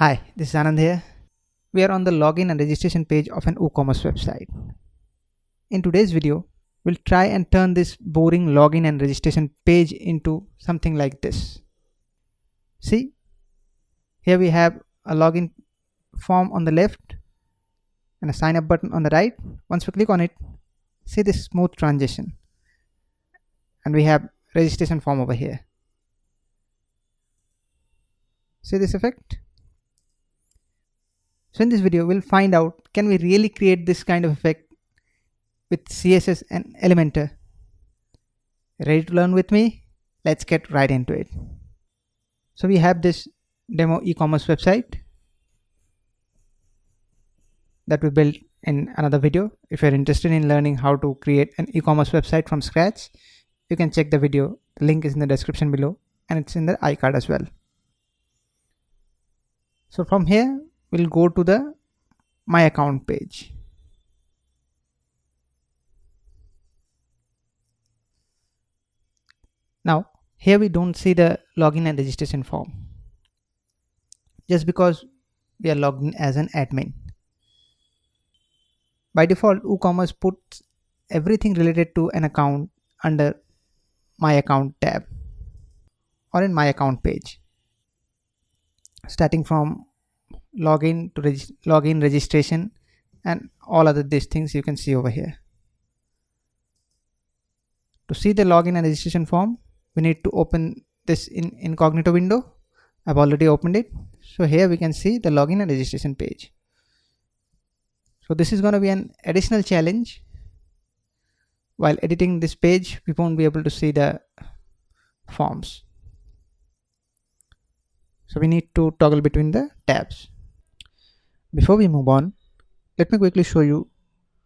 Hi, this is Anand here. We are on the login and registration page of an Woocommerce website. In today's video, we'll try and turn this boring login and registration page into something like this. See, here we have a login form on the left and a sign up button on the right. Once we click on it, see this smooth transition. And we have registration form over here. See this effect? So in this video, we'll find out, can we really create this kind of effect with CSS and Elementor? Ready to learn with me? Let's get right into it. So we have this demo e-commerce website that we built in another video. If you're interested in learning how to create an e-commerce website from scratch, you can check the video. The link is in the description below and it's in the iCard as well. So from here, we'll go to the My Account page. Now, here we don't see the login and registration form, just because we are logged in as an admin. By default, Woocommerce puts everything related to an account under My Account tab or in My Account page, starting from login to login, registration, and all other these things you can see over here. To see the login and registration form, we need to open this in incognito window. I've already opened it. So here we can see the login and registration page. So this is going to be an additional challenge. While editing this page, we won't be able to see the forms. So we need to toggle between the tabs. Before we move on, let me quickly show you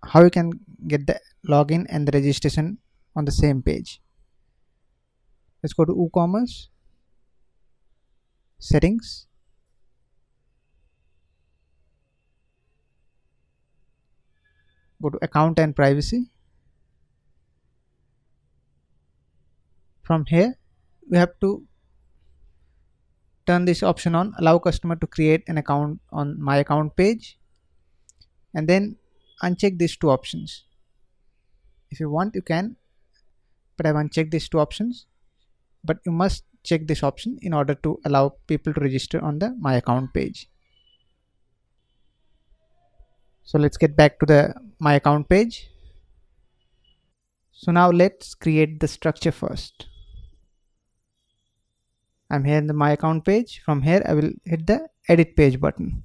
how you can get the login and the registration on the same page. Let's go to Woocommerce, Settings, go to Account and Privacy. From here, we have to turn this option on, allow customer to create an account on My Account page, and then uncheck these two options. If you want, you can, but I've unchecked these two options. But you must check this option in order to allow people to register on the My Account page. So let's get back to the My Account page. So now let's create the structure first. I'm here in the My Account page. From here, I will hit the Edit Page button.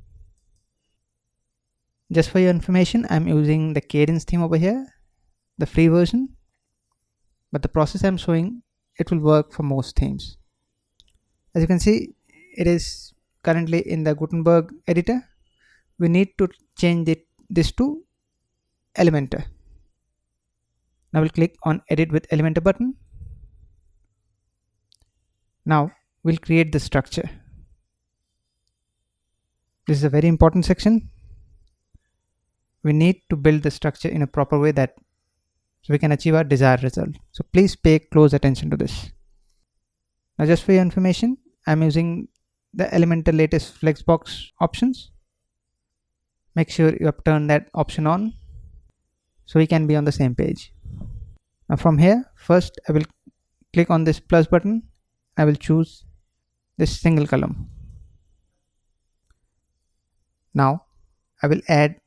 Just for your information, I'm using the Cadence theme over here, the free version. But the process I'm showing, it will work for most themes. As you can see, it is currently in the Gutenberg editor. We need to change this to Elementor. Now we'll click on Edit with Elementor button. Now we'll create the structure. This is a very important section. We need to build the structure in a proper way so we can achieve our desired result. So please pay close attention to this. Now just for your information, I'm using the Elementor latest Flexbox options. Make sure you have turned that option on so we can be on the same page. Now from here, first I will click on this plus button. I will choose this single column. Now I will add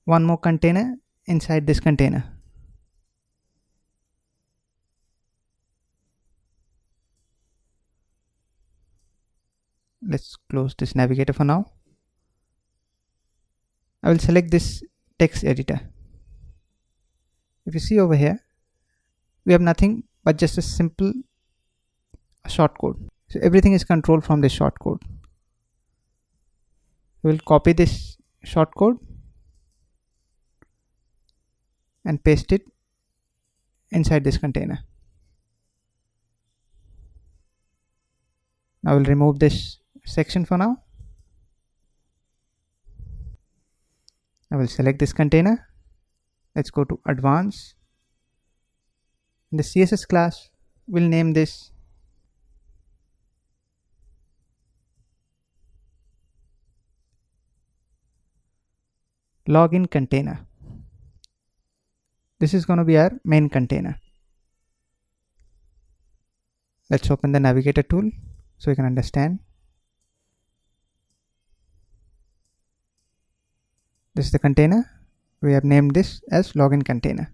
one more container inside this container. Let's close this navigator for now. I will select this text editor. If you see over here, we have nothing but just a simple shortcode. So everything is controlled from this shortcode. We will copy this shortcode and paste it inside this container. Now we'll remove this section for now. I will select this container. Let's go to Advanced. In the CSS class, we'll name this login container. This is going to be our main container. Let's open the navigator tool so you can understand. This is the container. We have named this as login container.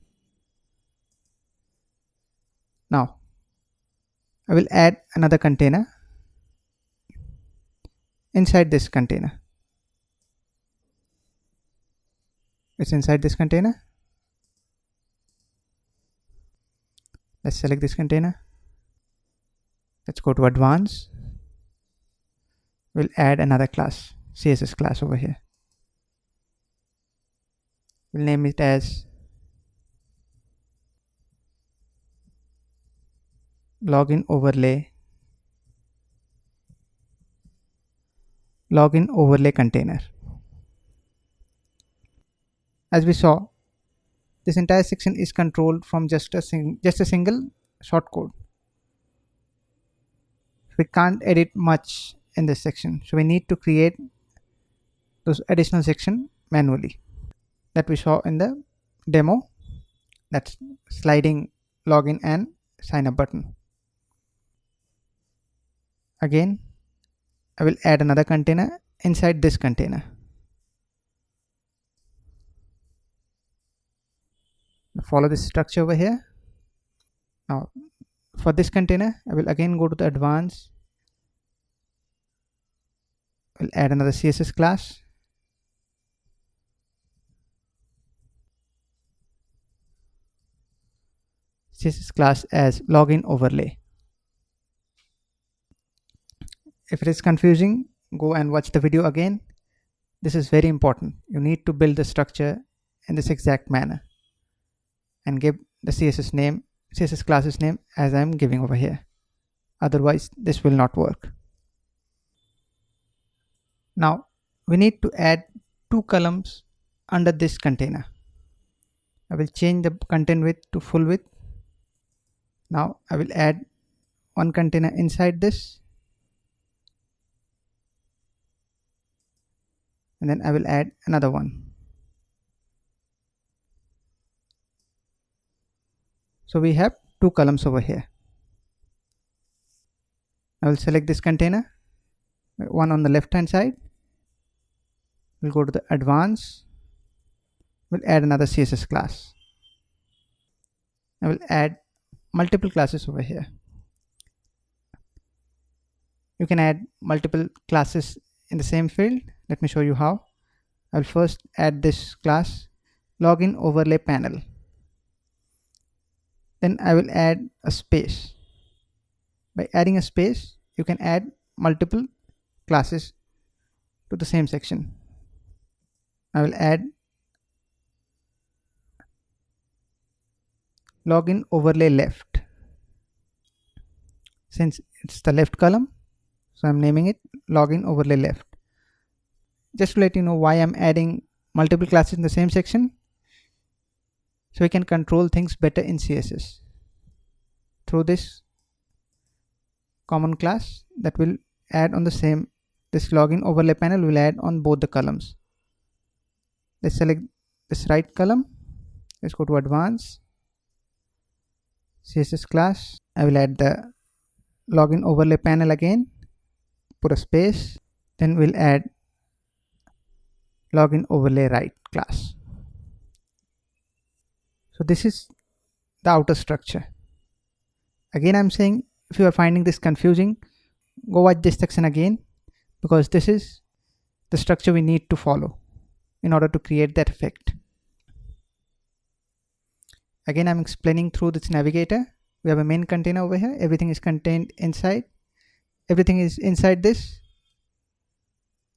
Now, I will add another container inside this container. It's inside this container. Let's select this container. Let's go to advanced. We'll add another class, CSS class over here. We'll name it as login overlay container. As we saw, this entire section is controlled from just a single shortcode. We can't edit much in this section, so we need to create those additional section manually that we saw in the demo. That's sliding login and sign up button. Again, I will add another container inside this container. Follow this structure over here. Now, for this container, I will again go to the advanced. We'll add another CSS class. CSS class as login overlay. If it is confusing, go and watch the video again. This is very important. You need to build the structure in this exact manner and give the CSS class's name as I am giving over here. Otherwise, this will not work. Now, we need to add 2 columns under this container. I will change the content width to full width. Now, I will add one container inside this. And then I will add another one. So we have 2 columns over here. I will select this container, one on the left hand side. We'll go to the advanced. We'll add another CSS class. I will add multiple classes over here. You can add multiple classes in the same field. Let me show you how. I'll first add this class, login overlay panel. Then I will add a space. By adding a space, you can add multiple classes to the same section. I will add login overlay left. Since it's the left column, so I'm naming it login overlay left. Just to let you know why I'm adding multiple classes in the same section, so we can control things better in CSS through this common class that will add on the same. This login overlay panel will add on both the columns. Let's select this right column. Let's go to advanced, CSS class. I will add the login overlay panel again, put a space, then we'll add login overlay right class. So this is the outer structure. Again, I'm saying if you are finding this confusing, go watch this section again, because this is the structure we need to follow in order to create that effect. Again, I'm explaining through this navigator. We have a main container over here. Everything is contained inside. Everything is inside this.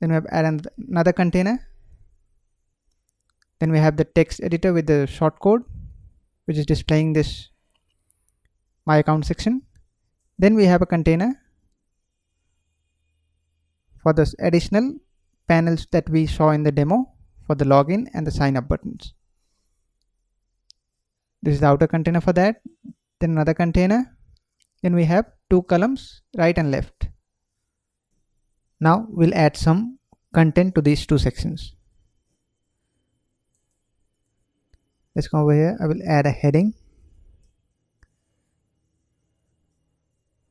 Then we have added another container. Then we have the text editor with the shortcode, which is displaying this my account section. Then we have a container for the additional panels that we saw in the demo for the login and the sign up buttons. This is the outer container for that. Then another container. Then we have 2 columns, right and left. Now we'll add some content to these 2 sections. Let's come over here. I will add a heading.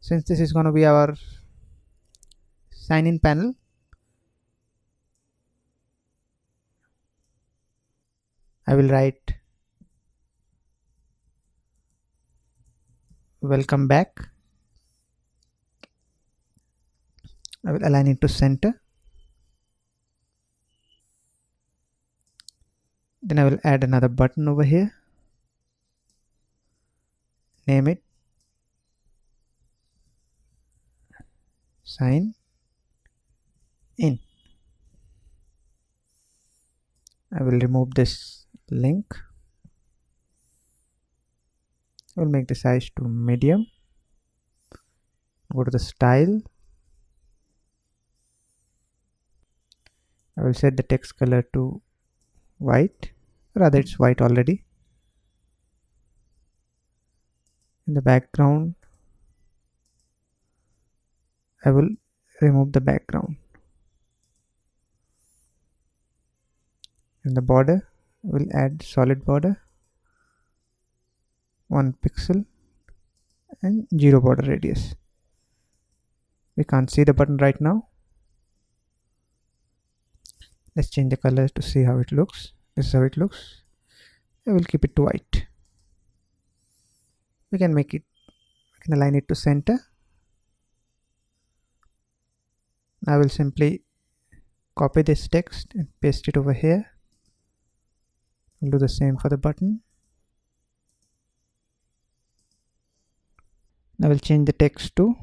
Since this is going to be our sign in panel, I will write welcome back. I will align it to center. Then I will add another button over here. Name it sign in. I will remove this link. I will make the size to medium. Go to the style. I will set the text color to white. Rather, it's white already. In the background, I will remove the background. In the border, I will add solid border, 1 pixel and 0 border radius. We can't see the button right now. Let's change the color to see how it looks. This is how it looks. I will keep it to white. We can align it to center. I will simply copy this text and paste it over here. We'll do the same for the button. I will change the text to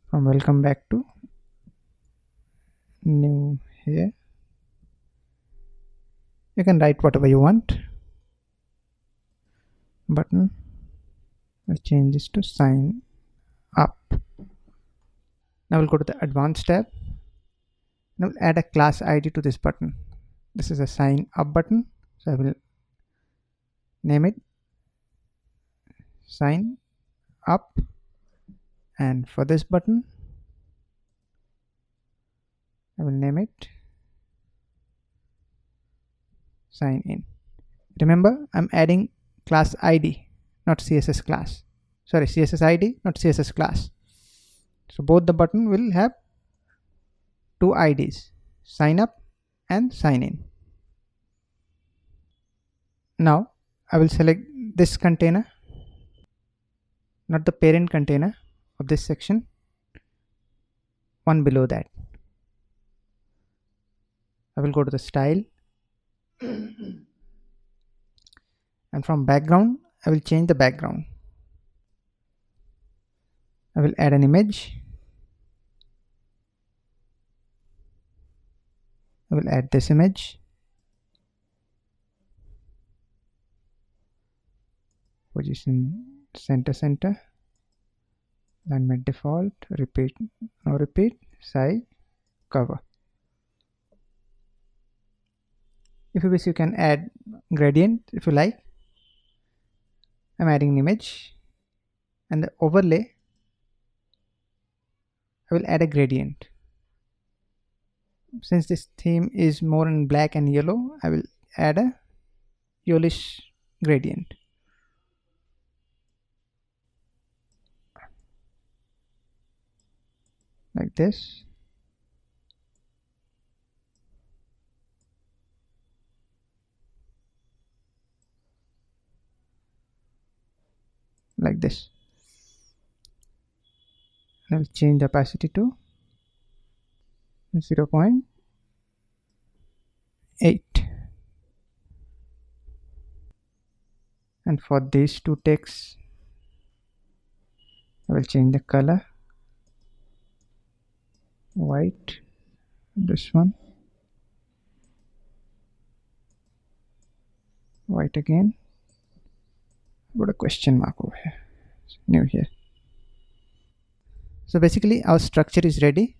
from welcome back to new here. You can write whatever you want. Button. I'll change this to sign up. Now we'll go to the advanced tab. Now we'll add a class ID to this button. This is a sign up button, so I will name it sign up, and for this button I will name it sign in. Remember, I'm adding class ID, not CSS class. Sorry, CSS ID, not CSS class. So both the button will have two IDs, sign up and sign in. Now I will select this container, not the parent container of this section, one below that. I will go to the style and from background I will change the background. I will add an image. I will add this image. Position center, alignment default, repeat, no repeat, size, cover. If you wish, you can add gradient if you like. I'm adding an image, and the overlay I will add a gradient. Since this theme is more in black and yellow, I will add a yellowish gradient. Like this. Like this. I will change the opacity to 0.8. And for these two texts, I will change the color, white, this one, white again, put a question mark over here, new here. So basically our structure is ready.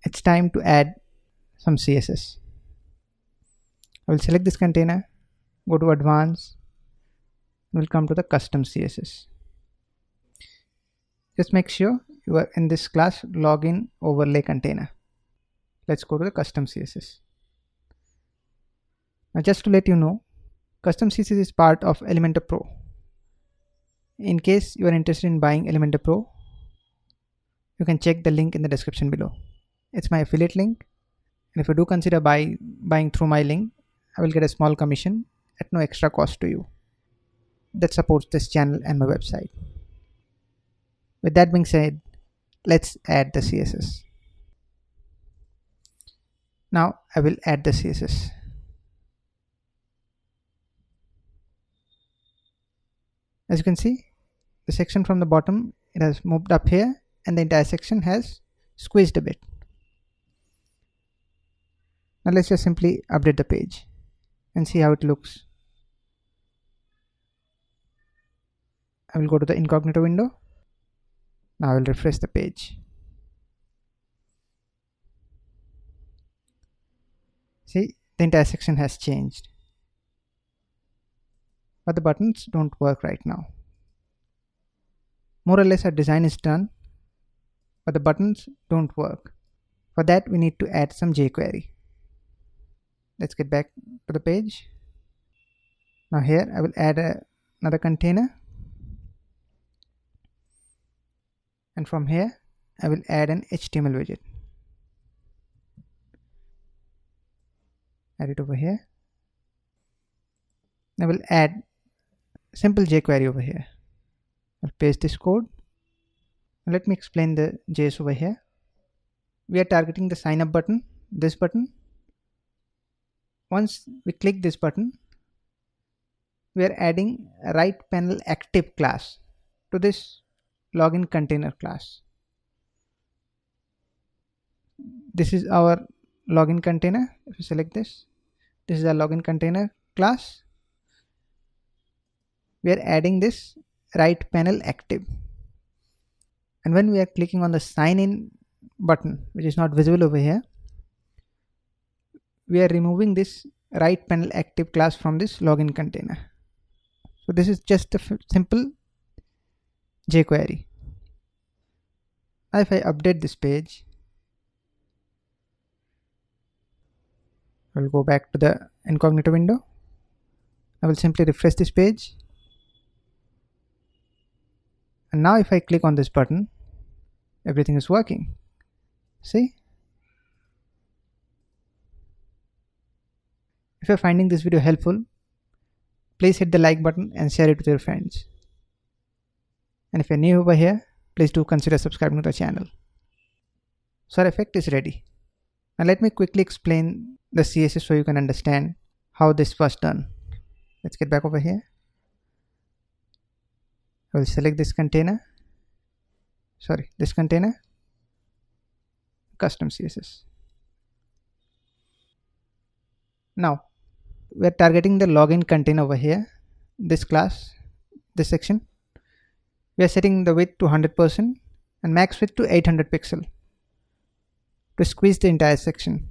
It's time to add some CSS. I will select this container, go to advanced, we'll come to the custom CSS. Just make sure you are in this class login overlay container. Let's go to the custom CSS. Now just to let you know, custom CSS is part of Elementor Pro. In case you are interested in buying Elementor Pro, you can check the link in the description below. It's my affiliate link, and if you do consider buying through my link, I will get a small commission at no extra cost to you. That supports this channel and my website. With that being said, let's add the CSS. Now I will add the CSS. As you can see, the section from the bottom, it has moved up here, and the entire section has squeezed a bit. Now let's just simply update the page and see how it looks. I will go to the incognito window. Now I will refresh the page. See, the entire section has changed. But the buttons don't work right now. More or less our design is done, but the buttons don't work. For that we need to add some jQuery. Let's get back to the page. Now here I will add another container, and from here I will add an HTML widget. Add it over here. I will add simple jQuery over here. I'll paste this code. Now let me explain the JS over here. We are targeting the sign up button, this button. Once we click this button, we are adding a right panel active class to this login container class. This is our login container. If you select this is our login container class. We are adding this right panel active, and when we are clicking on the sign in button, which is not visible over here, we are removing this right panel active class from this login container. So this is just a simple jQuery. Now if I update this page, I will go back to the incognito window. I will simply refresh this page. And now if I click on this button, everything is working. See? If you're finding this video helpful, please hit the like button and share it with your friends. And if you're new over here, please do consider subscribing to the channel. So our effect is ready. Now let me quickly explain the CSS so you can understand how this was done. Let's get back over here. I will select this container, custom CSS. Now we are targeting the login container over here, this class, this section. We are setting the width to 100% and max width to 800 pixel to squeeze the entire section,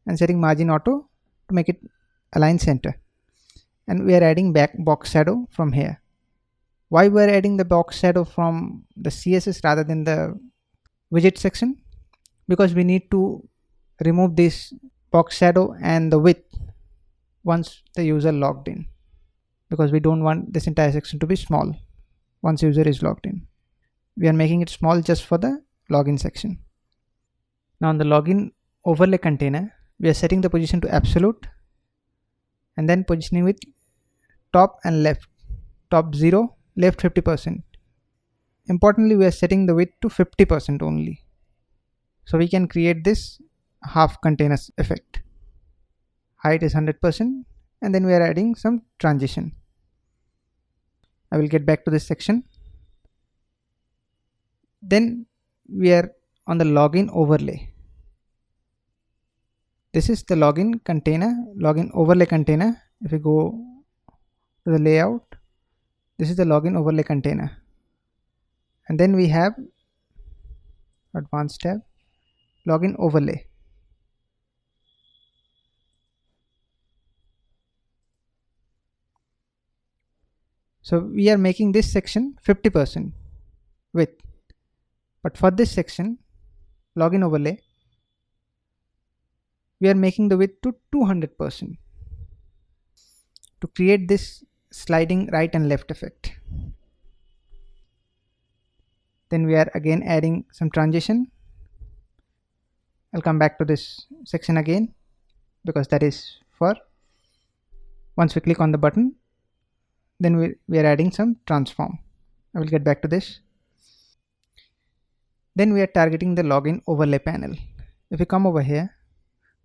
and setting margin auto to make it align center. And we are adding back box shadow from here. Why we are adding the box shadow from the CSS rather than the widget section? Because we need to remove this box shadow and the width once the user logged in, because we don't want this entire section to be small once user is logged in. We are making it small just for the login section. Now on the login overlay container, we are setting the position to absolute and then positioning with top and left, top 0, left 50%. Importantly, we are setting the width to 50% only, so we can create this half containers effect. Height is 100%, and then we are adding some transition. I will get back to this section. Then we are on the login overlay. This is the login container, login overlay container. If we go to the layout, this is the login overlay container, and then we have advanced tab, login overlay. So we are making this section 50% width, but for this section, login overlay, we are making the width to 200%. to create this sliding right and left effect. Then we are again adding some transition. I'll come back to this section again because that is for once we click on the button, then we are adding some transform. I will get back to this. Then we are targeting the login overlay panel. If we come over here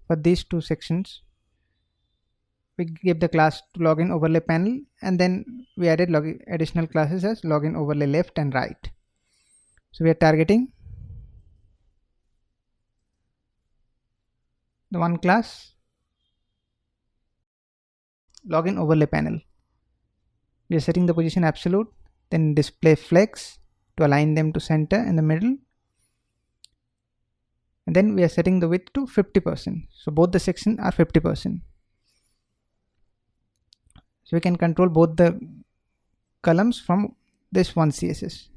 for these two sections, we give the class to login overlay panel, and then we added additional classes as login overlay left and right. So we are targeting the one class login overlay panel. We are setting the position absolute, then display flex to align them to center in the middle, and then we are setting the width to 50%. So both the sections are 50%. So we can control both the columns from this one CSS.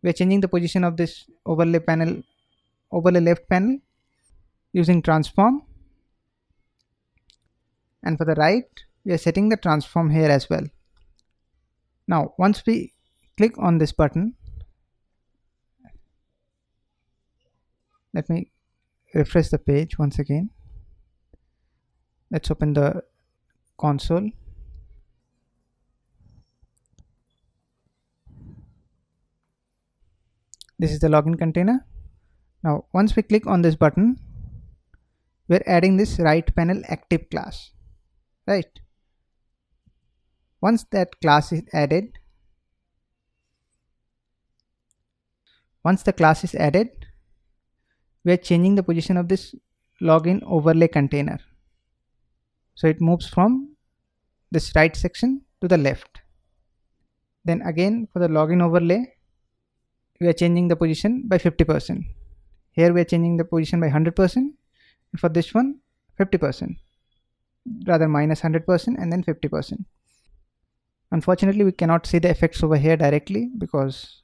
We are changing the position of this overlay panel, overlay left panel, using transform, and for the right we are setting the transform here as well. Now once we click on this button, let me refresh the page once again. Let's open the console. This is the login container. Now once we click on this button, we're adding this right panel active class, right? Once that class is added, we are changing the position of this login overlay container. So it moves from this right section to the left. Then again for the login overlay, we are changing the position by 50%. Here we are changing the position by 100%, and for this one 50%, rather minus 100% and then 50%. Unfortunately we cannot see the effects over here directly because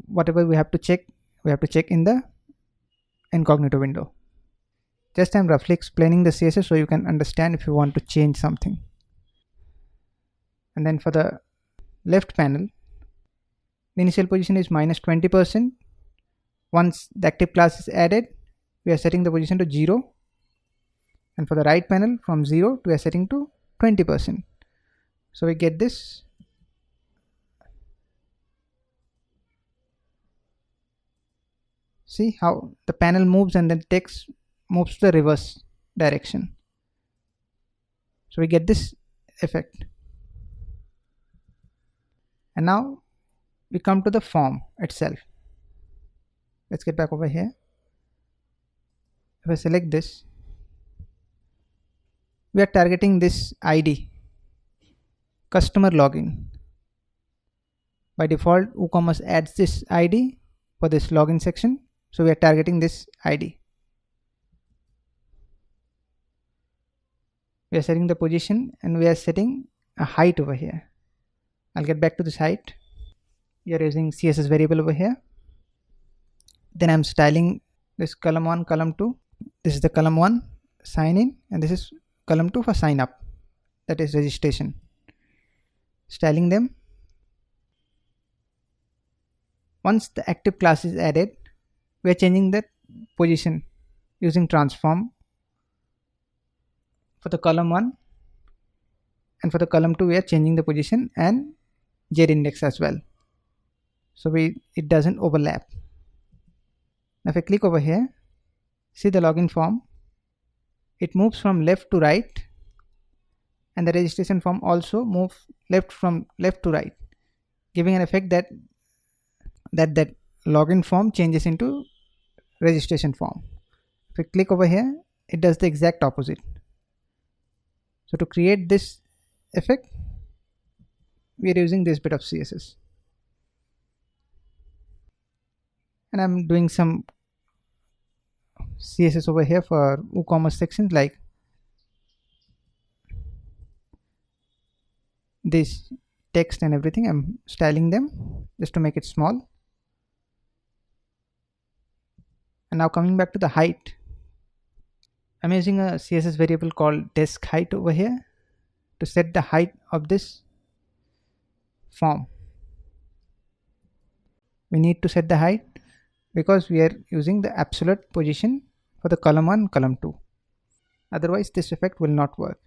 whatever we have to check in the incognito window. Just I'm roughly explaining the CSS so you can understand if you want to change something. And then for the left panel, the initial position is minus 20%. Once the active class is added, we are setting the position to 0, and for the right panel from 0 we are setting to 20%. So we get this. See how the panel moves and then text moves to the reverse direction. So we get this effect. And now we come to the form itself. Let's get back over here. If I select this, we are targeting this ID, customer login. By default, Woocommerce adds this ID for this login section. So we are targeting this ID. We are setting the position and we are setting a height over here. I'll get back to this height. We are using CSS variable over here. Then I'm styling this column 1, column 2. This is the column 1, sign in, and this is column 2 for sign up, that is registration. Styling them. Once the active class is added, we are changing the position using transform for the column 1, and for the column 2 we are changing the position and Z index as well, so it doesn't overlap. Now if I click over here, see the login form, it moves from left to right, and the registration form also moves from left to right, giving an effect that login form changes into registration form. If I click over here, it does the exact opposite. So to create this effect, we are using this bit of CSS, and I'm doing some CSS over here for WooCommerce sections, like this text and everything. I'm styling them just to make it small. And now coming back to the height, I'm using a CSS variable called desk height over here. to set the height of this form. We need to set the height because we are using the absolute position for the column 1, column 2. Otherwise this effect will not work.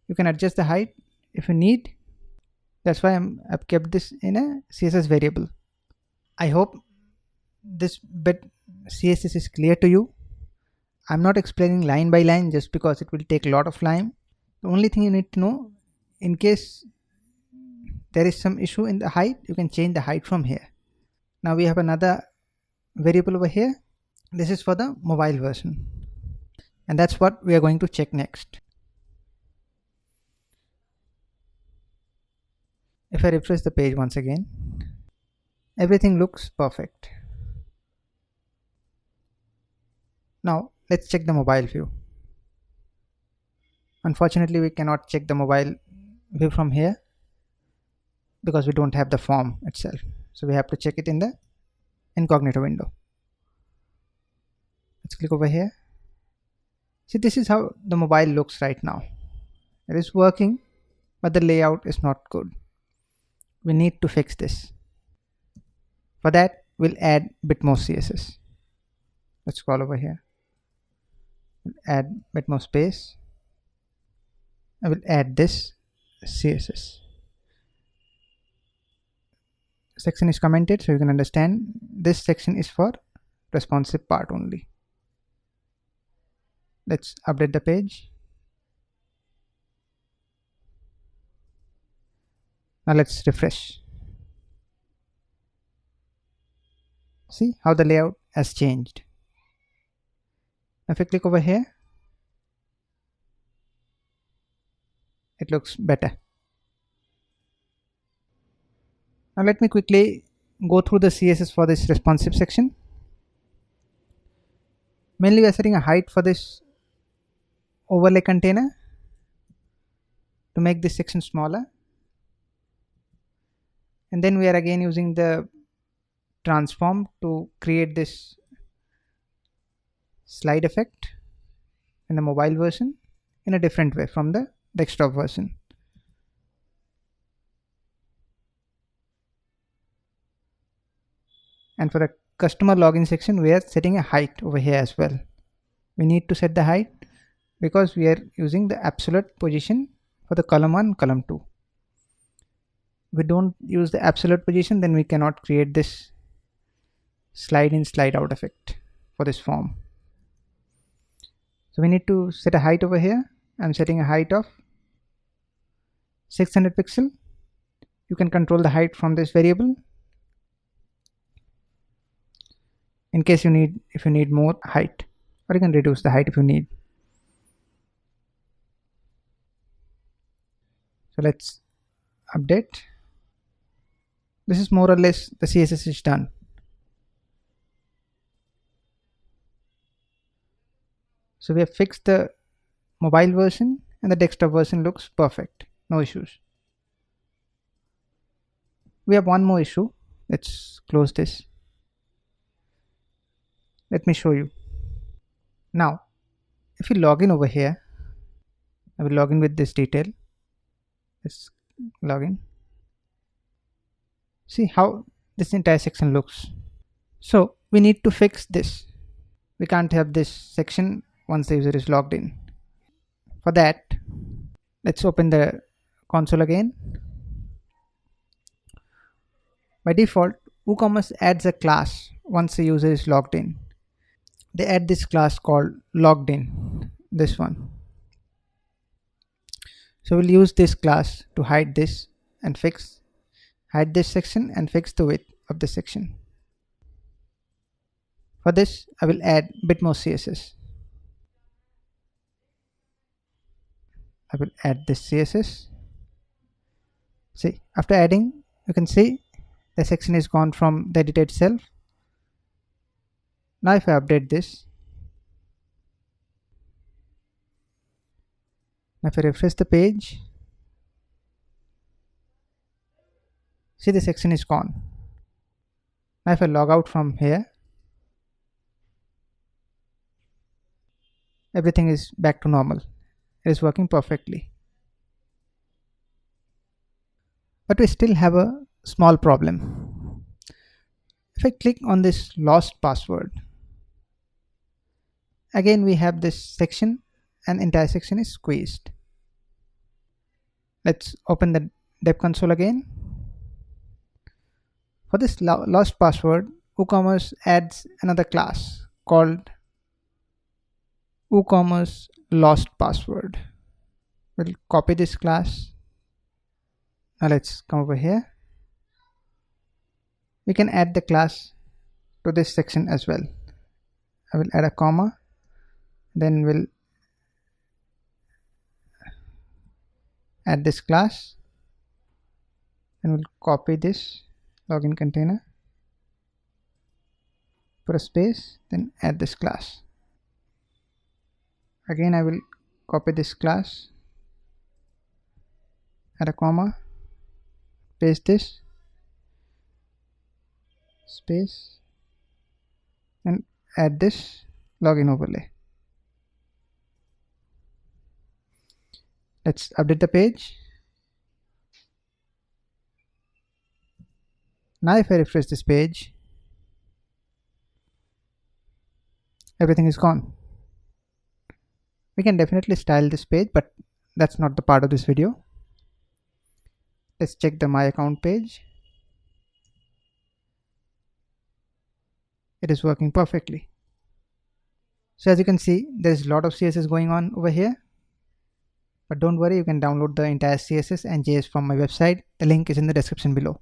You can adjust the height if you need. That's why I've kept this in a CSS variable. I hope this bit CSS is clear to you. I'm not explaining line by line just because it will take a lot of time. The only thing you need to know, in case there is some issue in the height, you can change the height from here. Now we have another variable over here. This is for the mobile version, and that's what we are going to check next. If I refresh the page once again, everything looks perfect. Now let's check the mobile view. Unfortunately, we cannot check the mobile view from here because we don't have the form itself. So we have to check it in the incognito window. Let's click over here. See, this is how the mobile looks right now. It is working, but the layout is not good. We need to fix this. For that, we'll add a bit more CSS. Let's scroll over here. We'll add a bit more space. I will add this CSS. Section is commented, so you can understand this section is for responsive part only. Let's update the page. Now let's refresh. See how the layout has changed. If I click over here, it looks better. Now let me quickly go through the CSS for this responsive section. Mainly we are setting a height for this overlay container to make this section smaller. And then we are again using the transform to create this slide effect in the mobile version in a different way from the desktop version. And for the customer login section, we are setting a height over here as well. We need to set the height because we are using the absolute position for the column 1, column 2. If we don't use the absolute position, then we cannot create this slide in, slide out effect for this form. So we need to set a height over here. I'm setting a height of 600 pixel. You can control the height from this variable in case if you need more height, or you can reduce the height if you need. So let's update. This is more or less the CSS is done. So we have fixed the mobile version and the desktop version looks perfect. No issues. We have one more issue. Let's close this. Let me show you. Now, if you log in over here, I will log in with this detail. Let's log in. See how this entire section looks. So we need to fix this. We can't have this section once the user is logged in. For that, let's open the console again. By default, Woocommerce adds a class once the user is logged in. They add this class called logged in, this one. So we'll use this class to hide this and hide this section and fix the width of the section. For this, I will add a bit more CSS. I will add this CSS. See, after adding, you can see the section is gone from the editor itself. Now if I update this, now if I refresh the page, see the section is gone. Now if I log out from here, everything is back to normal. It is working perfectly. But we still have a small problem. If I click on this lost password, again we have this section and entire section is squeezed. Let's open the dev console again. For this lost password, Woocommerce adds another class called Woocommerce lost password. We'll copy this class. Now let's come over here. We can add the class to this section as well. I will add a comma, then we'll add this class, and we'll copy this login container, put a space, then add this class. Again I will copy this class, add a comma, paste this, space, and add this login overlay. Let's update the page. Now if I refresh this page, everything is gone. We can definitely style this page, but that's not the part of this video. Let's check the My Account page. It is working perfectly. So as you can see, there is a lot of CSS going on over here. But don't worry, you can download the entire CSS and JS from my website. The link is in the description below.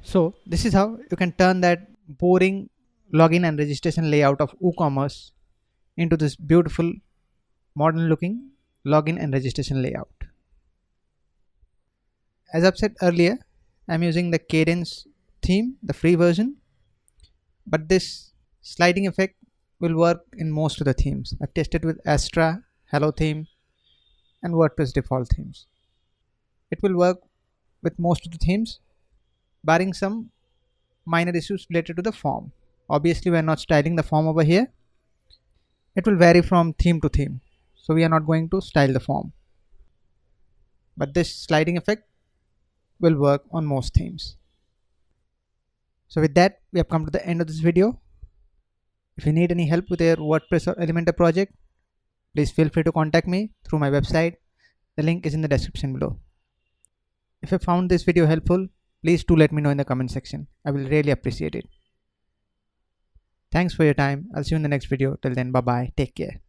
So this is how you can turn that boring login and registration layout of Woocommerce into this beautiful modern looking login and registration layout. As I've said earlier, I'm using the Cadence theme, the free version, but this sliding effect will work in most of the themes. I've tested with Astra, Hello theme, and WordPress default themes. It will work with most of the themes, barring some minor issues related to the form. Obviously, we are not styling the form over here. It will vary from theme to theme, so we are not going to style the form. But this sliding effect will work on most themes. So with that, we have come to the end of this video. If you need any help with your WordPress or Elementor project, please feel free to contact me through my website. The link is in the description below. If you found this video helpful, please do let me know in the comment section. I will really appreciate it. Thanks for your time. I'll see you in the next video. Till then, bye bye. Take care.